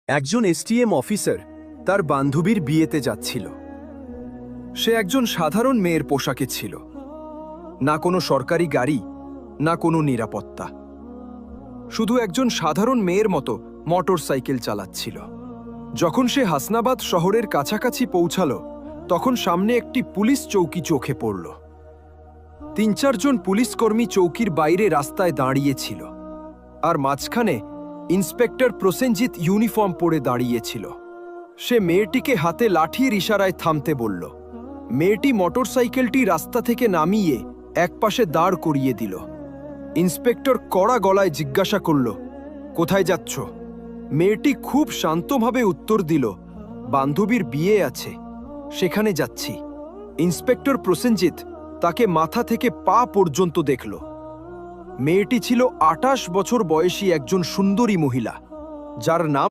একজন STM officer তার বান্ধবীর বিয়েতে যাচ্ছিল। সে একজন সাধারণ মেয়ের পোশাকে ছিল, না কোনো সরকারি গাড়ি, না কোনো নিরাপত্তা। শুধু একজন সাধারণ মেয়ের মতো মোটর সাইকেল চালাচ্ছিল। যখন সে হাসনাবাদ শহরের কাছাকাছি পৌঁছাল, তখন সামনে একটি পুলিশ চৌকি চোখে পড়ল। ৩-৪ জন পুলিশকর্মী চৌকির বাইরে রাস্তায় দাঁড়িয়েছিল, আর মাঝখানে ইন্সপেক্টর প্রসেনজিৎ ইউনিফর্ম পরে দাঁড়িয়েছিল। সে মেয়েটিকে হাতে লাঠির ইশারায় থামতে বলল। মেয়েটি মোটরসাইকেলটি রাস্তা থেকে নামিয়ে একপাশে দাঁড় করিয়ে দিল। ইন্সপেক্টর কড়া গলায় জিজ্ঞাসা করল, কোথায় যাচ্ছ? মেয়েটি খুব শান্তভাবে উত্তর দিল, বান্ধবীর বিয়ে আছে, সেখানে যাচ্ছি। ইন্সপেক্টর প্রসেনজিৎ তাকে মাথা থেকে পা পর্যন্ত দেখল। মেয়েটি ছিল ২৮ বছর বয়সী একজন সুন্দরী মহিলা, যার নাম